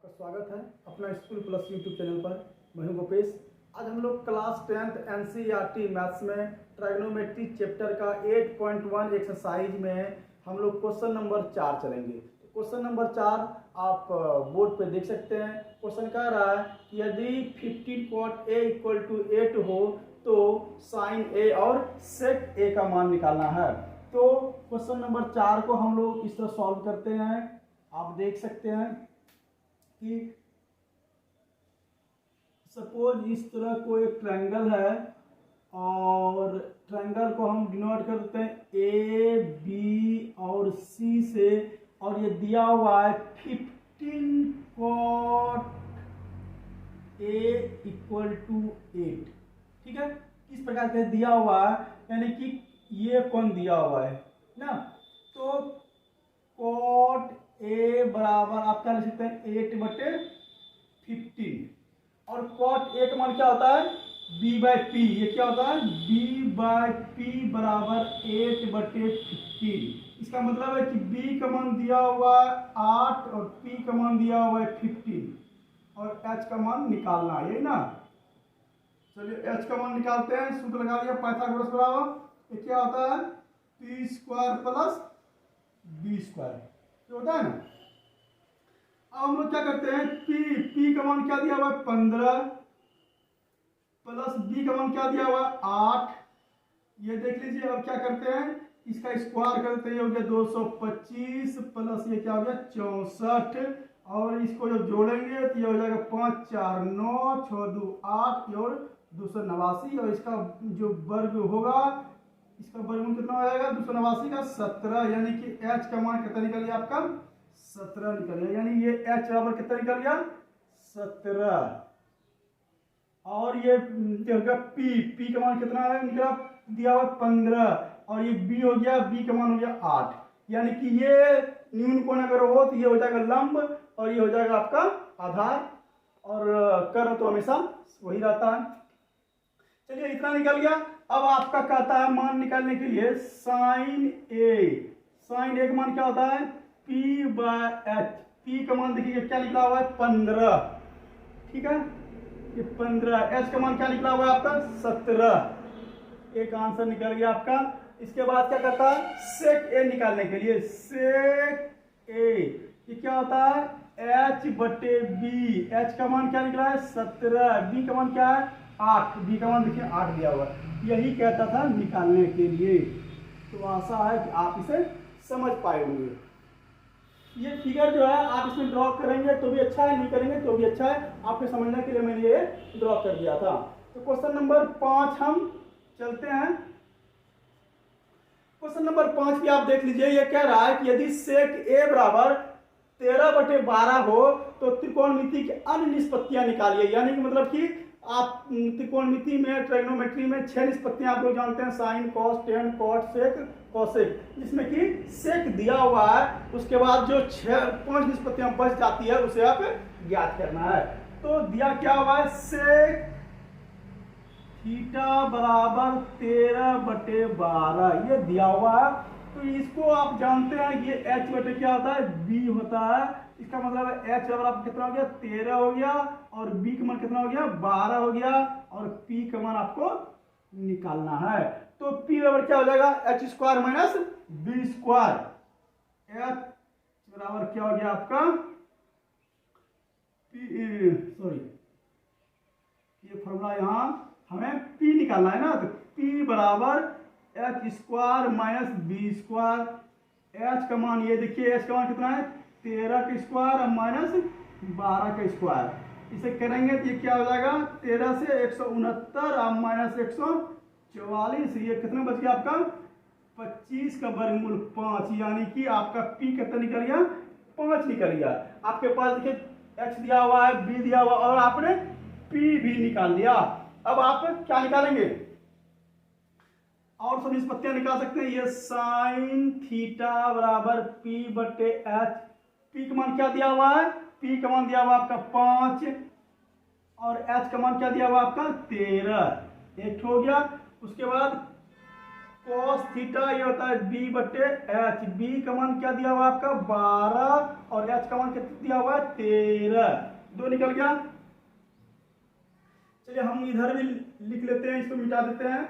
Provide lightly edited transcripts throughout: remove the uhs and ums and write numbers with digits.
आपका स्वागत है अपना स्कूल प्लस यूट्यूब चैनल पर। मैं हूं गोपेश। आज हम लोग क्लास 10th एनसीईआरटी मैथ्स में ट्राइगोनोमेट्री चैप्टर का 8.1 एक्सरसाइज में हम लोग क्वेश्चन नंबर 4 चलेंगे। तो क्वेश्चन नंबर 4 आप बोर्ड पे देख सकते हैं। क्वेश्चन कह रहा है कि यदि 15 cot a इक्वल टू 8 हो तो साइन a और सेक a का मान निकालना है। तो क्वेश्चन नंबर 4 को हम लोग इस तरह सॉल्व करते हैं। आप देख सकते हैं कि सपोज इस तरह को एक ट्रायंगल है और ट्रायंगल को हम डिनोट कर देते हैं ए बी और सी से, और ये दिया हुआ है 15 cot a इक्वल टू 8। ठीक है, इस प्रकार से दिया हुआ है, यानी कि ये कोण दिया हुआ है ना। तो cot a बराबर आप क्या लिख सकते हैं 8/15, और cot a का मान क्या होता है b/p। ये क्या होता है b/p बराबर 8/15। इसका मतलब है कि b का मान दिया हुआ है 8 और p का मान दिया हुआ है 15 और h का मान निकालना है, यही ना। चलिए h का मान निकालते हैं। सूत्र लगा दिया पाइथागोरस बराबर, ये क्या होता है p² प्लस b², जो होता है ना। अब हम लोग क्या करते हैं p का मान क्या दिया हुआ है 15 प्लस b का मान क्या दिया हुआ है 8। ये देख लीजिए। अब क्या करते हैं इसका स्क्वायर करते हैं, ये हो गया 225 प्लस ये क्या हो गया 64, और इसको जब जोड़ेंगे तो ये हो जाएगा 5 4 9 6 2 8 और 289, और इसका जो वर्ग होगा इसका वर्गमूल कितना हो जाएगा 289 का 17, यानी कि h का मान कितना निकल गया आपका 17 निकल गया। यानी ये h बराबर कितना निकल गया 17, और ये क्या होगा p का मान कितना है निकला दिया हुआ 15, और ये b हो गया, b का मान हो गया 8। यानी कि ये न्यून कोण अगर हो तो ये हो जाएगा लंब और ये हो जाएगा आपका आधार, और कर्ण तो हमेशा वही रहता है। चलिए इतना निकल गया। अब आपका कहता है मान निकालने के लिए साइन ए का मान क्या होता है p/h। p का मान देखिए क्या निकला हुआ है 15। ठीक है, ये 15। h का मान क्या निकला हुआ है आपका 17। एक आंसर निकल गया आपका। इसके बाद क्या करता है सेक ए निकालने के लिए, सेक ए ये क्या होता है h/b। h का मान क्या निकला है 17, b का मान क्या है 8, b का मान देखिए 8 दिया हुआ है। यही कहता था निकालने के लिए। तो आशा है कि आप इसे समझ पाए होंगे। ये फिगर जो है आप इसमें ड्रॉ करेंगे तो भी अच्छा है, नहीं करेंगे तो भी अच्छा है। आपके समझने के लिए मैंने ये ड्रॉ कर दिया था। तो क्वेश्चन नंबर 5 हम चलते हैं। क्वेश्चन नंबर 5 भी आप देख लीजिए। ये कह रहा है कि यदि सेक ए बराबर 13/12 हो तो त्रिकोणमिति की अन्य निष्पत्तियां निकालिए। यानी कि मतलब कि आप त्रिकोणमिति में ट्राइगोनोमेट्री में 6 निष्पत्तियां आप लोग जानते हैं, sine cos tan cot sec cosec, जिसमें कि सेक दिया हुआ है, उसके बाद जो 5 निष्पत्तियां बच जाती है उसे आप ज्ञात करना है। तो दिया क्या हुआ है सेक थीटा बराबर 13/12 ये दिया हुआ है। तो इसको आप जानते हैं कि h बटे क्या होता है b होता है। इसका मतलब है h बराबर कितना हो गया 13 हो गया, और b का मान कितना हो गया 12 हो गया, और p का मान आपको निकालना है। तो p बराबर क्या हो जाएगा h² माइनस b²। h बराबर क्या हो गया आपका सॉरी ये फॉर्मूला यहाँ हमें p निकालना है ना। तो p बराबर h² माइनस b²। h का मान ये देखिए h का मान कितना है 13 का स्क्वायर माइनस 12 का स्क्वायर। इसे करेंगे तो ये क्या हो जाएगा 13 से 169 माइनस 144, ये कितना बच गया आपका 25 का वर्गमूल 5, यानी कि आपका p कितना निकल गया 5 निकल गया। आपके पास देखिए h दिया हुआ है b दिया हुआ और आपने p भी निकाल लिया। अब आप क्या निकालेंगे और सब निष्पत्तियां निकाल सकते हैं। ये साइन थीटा बराबर p/h। p का मान क्या दिया हुआ है p का मान दिया हुआ आपका 5 और h का मान क्या दिया हुआ आपका 13, एक हो गया। उसके बाद cos थीटा ये होता है b बटे h। b का मान क्या दिया हुआ है आपका 12 और h का मान कितना दिया हुआ है 13। दो निकल गया। चलिए हम इधर भी लिख लेते हैं, इसको मिटा देते हैं।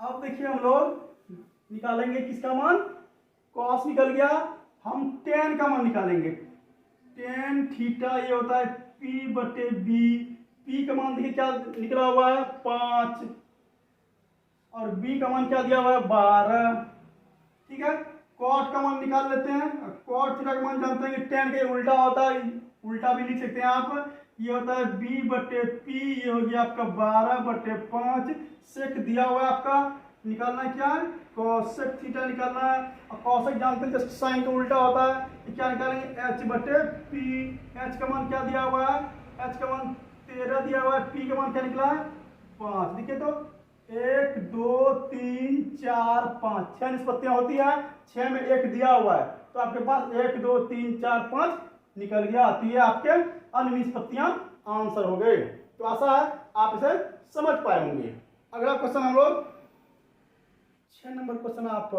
अब देखिए हम लोग निकालेंगे किसका मान, cos निकल गया, हम tan का मान निकालेंगे। tan थीटा ये होता है p बटे b। p का मान देखिए क्या निकला हुआ है 5 और b का मान क्या दिया हुआ है 12। ठीक है, cot का मान निकाल लेते हैं। cot थीटा का मान जानते हैं कि tan का उल्टा होता है, उल्टा भी लिख सकते हैं आप। ये होता है b बटे p, ये हो गया आपका 12 बटे 5। सेक दिया हुआ है आपका, निकालना क्या है cosec थीटा निकालना है। और cosec जानते हैं जस्ट साइन का उल्टा होता है, तो क्या निकालेंगे h बटे p। h का मान क्या दिया हुआ है, h का मान 13 दिया हुआ है, p का मान क्या निकला है 5। देखिए तो 1 2 3 4 5 6 निष्पत्तियां होती है, 6 में 1 दिया हुआ है, तो आपके पास 1 2 3 4 5 निकल गया। तो ये आपके अन्य निष्पत्तियां आंसर हो गए। तो आशा है आप इसे समझ पाए होंगे। अगला क्वेश्चन हम लोग 6 नंबर क्वेश्चन आप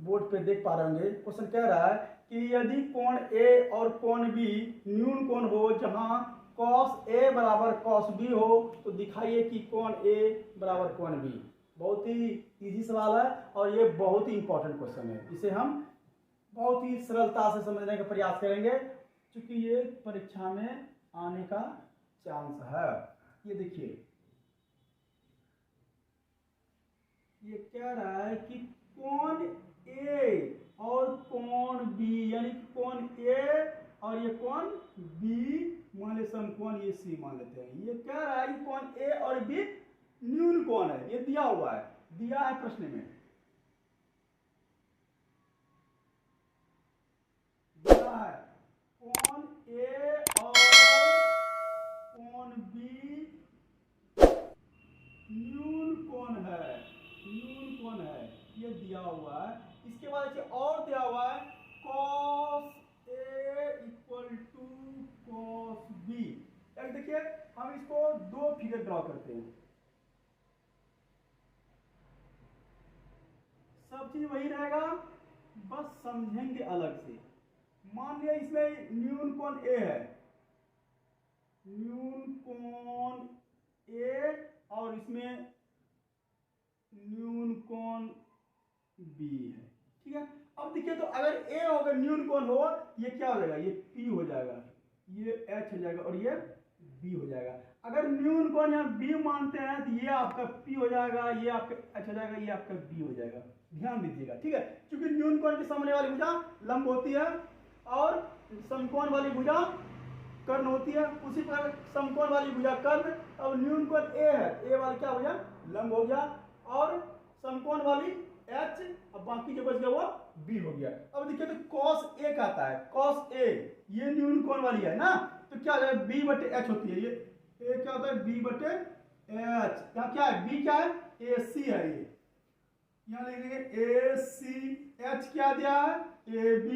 बोर्ड पे देख पा रहे होंगे। क्वेश्चन कह रहा है कि यदि कोण A और कोण B न्यून कोण हो जहां cos A बराबर cos B हो, तो दिखाइए कि कोण A बराबर कोण B। बहुत ही इजी सवाल है और ये बहुत ही इंपॉर्टेंट क्वेश्चन है। इसे हम बहुत ही सरलता से समझने का प्रयास करेंगे क्योंकि ये परीक्षा में आने का चांस है। ये देखिए, ये कह रहा है कि कोण A और कोण B, यानी कोण A और ये कोण B मान ले समकोण, ये C मान लेते हैं। ये कह रहा है कि कोण A और B न्यून कोण है, ये दिया हुआ है, दिया है प्रश्न में, दिया है कोण A और कोण B न्यून कोण है, न्यून कोण है, ये दिया हुआ है। इसके बाद एक और दिया हुआ है cos A equal to cos B। देखिए हम इसको दो फिगर ड्रॉ करते हैं, सब चीज वही रहेगा, बस समझेंगे अलग से। मान लिया इसमें न्यून कोण A है, न्यून कोण A और इसमें न्यून कोण B है। ठीक है, अब देखिए तो अगर A होगा न्यून कोण हो, ये क्या हो जाएगा, ये P हो जाएगा, ये H हो जाएगा और ये B हो जाएगा। अगर न्यून कोण यहाँ B मानते हैं तो ये आपका P हो जाएगा, ये आपका H हो जाएगा, ये आपका B हो जाएगा। ध्यान दीजिएगा, ठीक है, क्योंकि न्यून कोण के सामने वाली भुजा लंब होती है और समकोण वाली भुजा कर्ण होती है, उसी प्रकार समकोण वाली भुजा कर्ण। अब न्यून कोण A है, A वाली क्या भुजा लंब हो गया और समकोण वाली H, अब बाकी जो बच गया वो B हो गया। अब देखिए तो cos A कहता है, cos A ये न्यून कोण वाली है ना, तो क्या है B बटे H होती है, ये A क्या होता है B बटे H। यहाँ क्या है B क्या है AC है, ये यहाँ लिख देंगे AC, H क्या दिया है AB।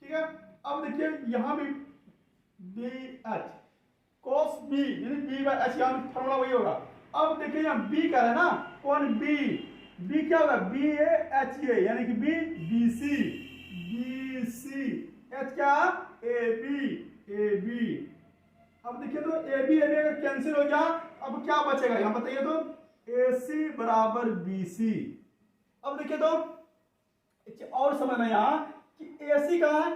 ठीक है, अब देखिए यहाँ भी BH cos B यानी B बाय H, यहाँ फॉर्मूला वही होगा। अब देखिए यहाँ B क्या है ना, कोण B, B क्या होगा BAHA यानी कि B BC, BC, H क्या AB, AB। अब देखिए तो AB AB अगर कैंसिल हो गया, अब क्या बचेगा यहाँ बताइए तो AC बराबर BC। अब देखिए तो और समझना यहाँ कि AC कहाँ है,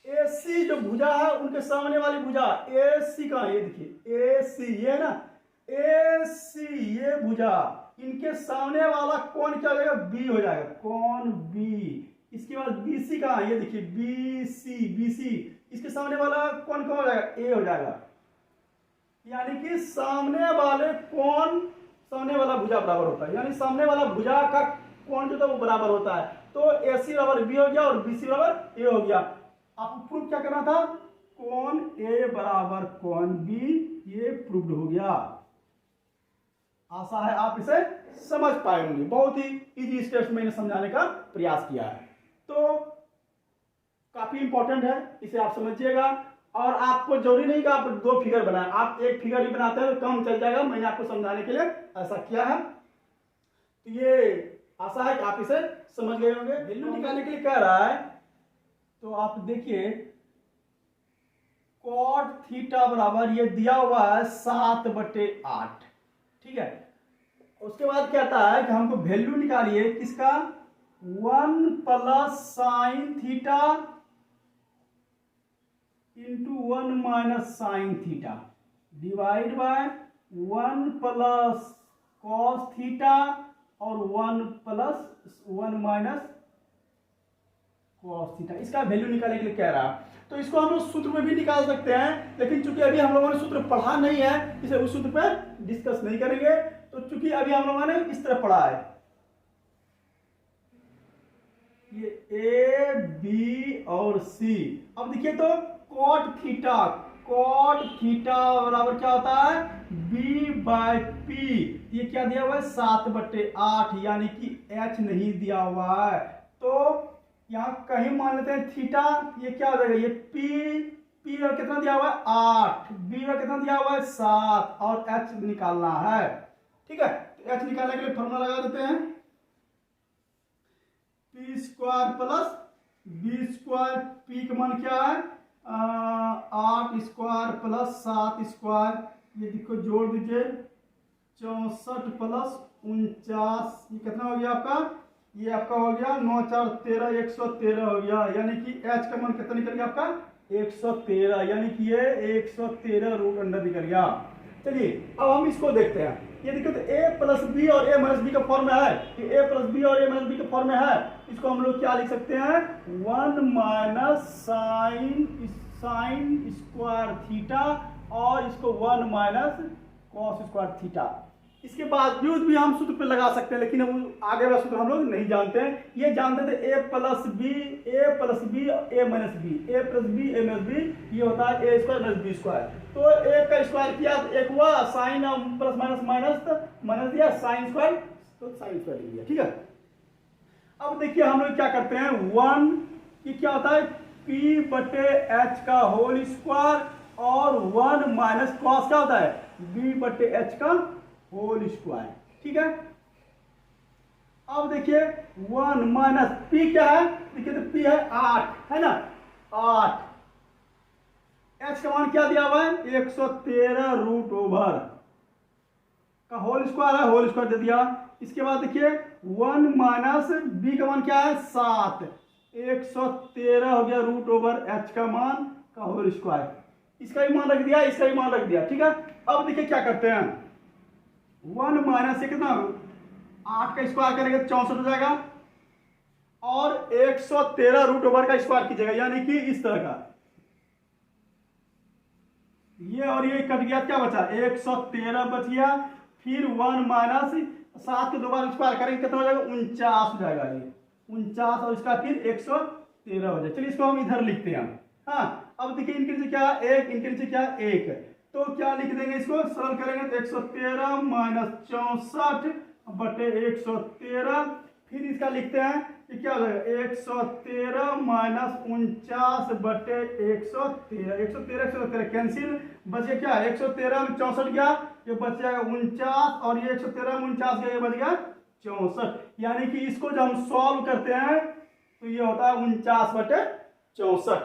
AC जो भुजा है उनके सामने वाली भुजा AC कहाँ है, ये देखिए AC ये है ना, AC ये भुजा, इनके सामने वाला कोण क्या हो जाएगा B हो जाएगा, कोण B। इसके बाद BC कहाँ है, ये देखिए BC, इसके सामने वाला कोण कौन हो जाएगा A हो जाएगा। यानी कि सामने वाले कोण सामने वाला भुजा बराबर होता है, यानी सामने वाला भुजा का कोण जो था वो बराबर होता है, तो AC बराबर B हो गया और BC बराबर A हो गया। आपको प्रूफ क्या करना था, कोण A बराबर कोण B ये प्रूव्ड हो गया। आशा है आप इसे समझ पाए होंगे। बहुत ही इजी स्टेप्स मैंने समझाने का प्रयास किया है, तो काफी इंपॉर्टेंट है, इसे आप समझिएगा। और आपको जरूरी नहीं कि आप 2 फिगर बनाए, आप 1 फिगर ही बनाते हैं तो कम चल जाएगा। मैंने आपको समझाने के लिए ऐसा किया है। तो ये आशा है कि आप इसे समझ गए होंगे। वैल्यू निकालने के लिए कह रहा है, तो आप देखिए कॉट थीटा बराबर ये दिया हुआ है 7/8, ठीक है। उसके बाद कहता है कि हमको वैल्यू निकालिए किसका, 1 plus sine theta into 1 minus sine theta divide by 1 plus cos theta और 1 प्लस 1 माइनस कॉस थीटा। इसका वैल्यू निकालने के लिए कह रहा है। तो इसको हम लोग सूत्र में भी निकाल सकते हैं, लेकिन चूंकि अभी हम लोगों ने सूत्र पढ़ा नहीं है, इसे उस सूत्र पे डिस्कस नहीं करेंगे। तो चूंकि अभी हम लोगों ने इस तरह पढ़ा है, ये ए बी और सी। अब देखिए तो कॉट थीटा बराबर क्या होता है, बी बाय पी। ये क्या दिया हुआ है 7/8, यानी कि एच नहीं दिया हुआ है। तो यहां कहीं मान लेते हैं थीटा, ये क्या हो जाएगा, ये पी और कितना दिया हुआ है 8, बी और कितना दिया हुआ है 7, और एच निकालना है, ठीक है। तो एच निकालने के लिए फॉर्मूला लगा देते हैं, P square plus B square. P का मान क्या है 8 स्क्वायर प्लस 7 स्क्वायर, ये देखो जोड़ दीजिए 64 प्लस 49, ये कितना हो गया आपका, ये आपका हो गया 9 4 13, 113 हो गया। यानी कि एच का मान कितना निकल गया आपका 113, यानी कि ये 113 रूट अंडर निकल गया। चलिए अब हम इसको देखते हैं। ये देखो तो ए प्लस बी और ए माइनस बी का फॉर्म में है, ए प्लस बी और ए माइनस बी का फॉर्म में है। इसको हम लोग क्या लिख सकते हैं, 1 माइनस साइन स्क्वायर थीटा, और इसको 1 माइनस कॉस स्क्वायर थीटा। इसके बावजूद भी हम सूत्र पे लगा सकते हैं, लेकिन आगे वाला सूत्र हम लोग नहीं जानते हैं। ये जानते थे ए प्लस बी ए माइनस बी, ए प्लस बी ए माइनस बी, ये होता है ए स्क्वायर माइनस बी स्क्वायर। तो एक का स्क्वायर किया तो एक हुआ, साइन प्लस माइनस माइनस दिया, साइन स्क्वायर तो साइन स्क्वायर दिया, ठीक है। अब देखिए हम लोग क्या करते हैं, 1 ये क्या होता है p/h का होल स्क्वायर, और 1 माइनस कॉस क्या होता है b/h का होल स्क्वायर, ठीक है। अब देखिए 1 माइनस पी क्या है, देखिए तो पी है 8, है ना 8। एच का मान क्या दिया हुआ है 113 रूट ओवर का होल स्क्वायर है, होल स्क्वायर दे दिया। इसके बाद देखिए 1 माइनस बी का मान क्या है 7, 113 हो गया रूट ओवर एच का मान का होल स्क्वायर। इसका भी मान रख दिया, इसका भी मान रख दिया, ठीक है। अब देखिए क्या करते हैं, 1 माइनस से कितना 8 का स्क्वायर करेंगे 64 हो जाएगा, और 113 रूट ओवर का स्क्वायर कीजिएगा, यानी कि इस तरह का, ये और ये कट गया, क्या बचा 113 बच गया। फिर 1 माइनस 7 के दोबारा स्क्वायर करेंगे कितना हो जाएगा 49 हो जाएगा, ये 49, और इसका फिर 113 हो जाएगा। चलिए इसको हम इधर लिखते हैं। हाँ अब देखिए इनके नीचे क्या 1, इनके नीचे क्या 1, तो क्या लिख देंगे, इसको सरल करेंगे तो 113 माइनस 64/113। फिर इसका लिखते हैं कि क्या हो जाएगा 113 माइनस 49/113, 113 कैंसिल, बचे क्या 113 में 64 गया, ये बच जाएगा 49, और ये 113 में 49 गया, ये बच गया 64। यानी कि इसको जब हम सॉल्व करते हैं तो ये होता है 49/64,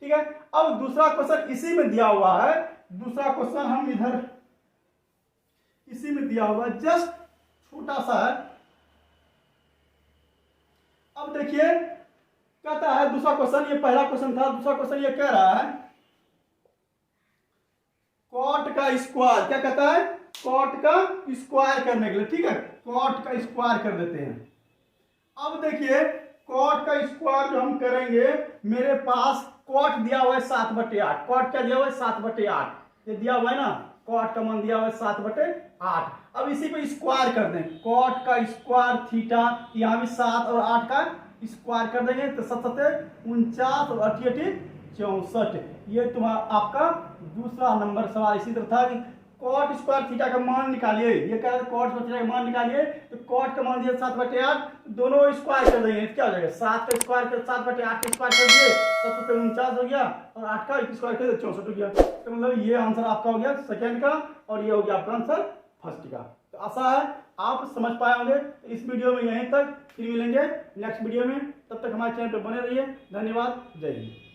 ठीक है। अब दूसरा क्वेश्चन इसी में दिया हुआ है, दूसरा क्वेश्चन हम इधर इसी में दिया हुआ है, जस्ट छोटा सा है। अब देखिए कहता है दूसरा क्वेश्चन, ये पहला क्वेश्चन था, दूसरा क्वेश्चन ये कह रहा है कॉट का स्क्वायर, क्या कहता है कॉट का स्क्वायर करने के लिए, ठीक है, कॉट का स्क्वायर कर देते हैं। अब देखिए कॉट का स्क्वायर जो हम करेंगे, मेरे पास कॉट दिया हुआ है 7/8, कॉट क्या दिया हुआ है 7/8, ये दिया हुआ है ना, कॉट का मान दिया हुआ है 7/8। अब इसी पे स्क्वायर कर दें, कॉट का स्क्वायर थीटा, यहाँ भी 7 और 8 का स्क्वायर कर देंगे तो 7 7 49 और 8 64, ये तुम्हारा आपका दूसरा नंबर सवाल इसी तरह था कि कॉट स्क्वायर थीटा का मान निकालिए। ये कह रहा है कॉट स्क्वायर थीटा का मान निकालिए, तो कॉट का मान दिया 7/8, दोनों स्क्वायर कर देंगे, क्या हो जाएगा 7 का स्क्वायर कर 7/8 का स्क्वायर कर दिए, 7 × 49 हो गया, और 8 का स्क्वायर कर 64 हो गया। तो मतलब ये आंसर आपका हो गया सेकंड का, और ये हो गया आपका आंसर फर्स्ट का। तो आशा है आप समझ पाए होंगे। तो इस वीडियो में यहीं तक, फिर मिलेंगे नेक्स्ट वीडियो में, तब तक हमारे चैनल पर बने रहिए। धन्यवाद, जय हिंद।